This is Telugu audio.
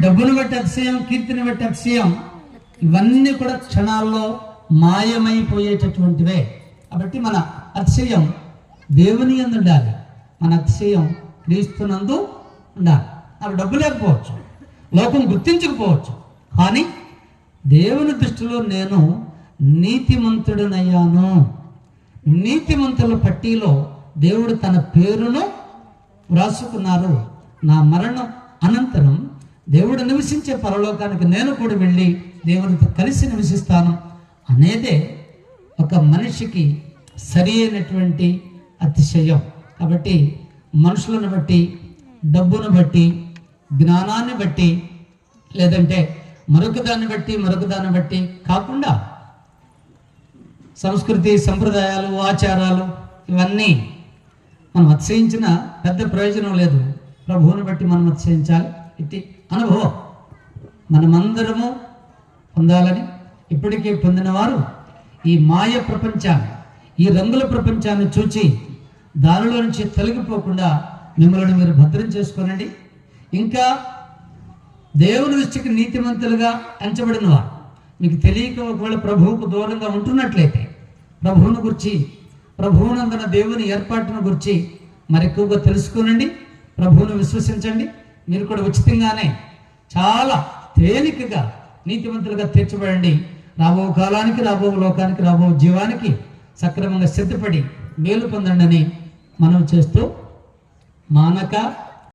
డబ్బును బట్టి అతిశయం, కీర్తిని బట్టి అతిశయం, ఇవన్నీ కూడా క్షణాల్లో మాయమైపోయేటటువంటివే. కాబట్టి మన అతిశయం దేవుని యందు ఉండాలి, మన అతిశయం క్రీస్తునందు ఉండాలి. నాకు డబ్బు లేకపోవచ్చు, లోకం గుర్తించకపోవచ్చు, కానీ దేవుని దృష్టిలో నేను నీతిమంతుడనయ్యాను. నీతిమంతుల పట్టీలో దేవుడు తన పేరును వ్రాసుకున్నారు. నా మరణం అనంతరం దేవుడు నివసించే పరలోకానికి నేను కూడా వెళ్ళి దేవునితో కలిసి నివసిస్తాను అనేదే ఒక మనిషికి సరి అయినటువంటి అతిశయం. కాబట్టి మనుషులను బట్టి, డబ్బును బట్టి, జ్ఞానాన్ని బట్టి, లేదంటే మరొక దాన్ని బట్టి కాకుండా సంస్కృతి, సంప్రదాయాలు, ఆచారాలు ఇవన్నీ మనం అతిశయించిన పెద్ద ప్రయోజనం లేదు. ప్రభువుని బట్టి మనం అతిశయించాలి. ఇది అనుభవం మనమందరము పొందాలని, ఇప్పటికే పొందిన వారు ఈ మాయ ప్రపంచాన్ని, ఈ రంగుల ప్రపంచాన్ని చూచి దానిలో నుంచి తొలగిపోకుండా మిమ్మల్ని మీరు భద్రం చేసుకోనండి. ఇంకా దేవుని దృష్టికి నీతిమంతులుగా ఎంచబడిన వారు మీకు తెలియక ఒకవేళ ప్రభువుకు దూరంగా ఉంటున్నట్లయితే ప్రభువును గురించి, ప్రభువునందున దేవుని ఏర్పాటును గురించి మరెక్కువగా తెలుసుకోనండి. ప్రభువును విశ్వసించండి. మీరు కూడా ఉచితంగానే చాలా తేలికగా నీతిమంతులుగా తీర్చబడండి. రాబో కాలానికి, రాబో లోకానికి, రాబో జీవానికి సక్రమంగా సిద్ధపడి మేలు పొందండి అని మనం చేస్తూ మానక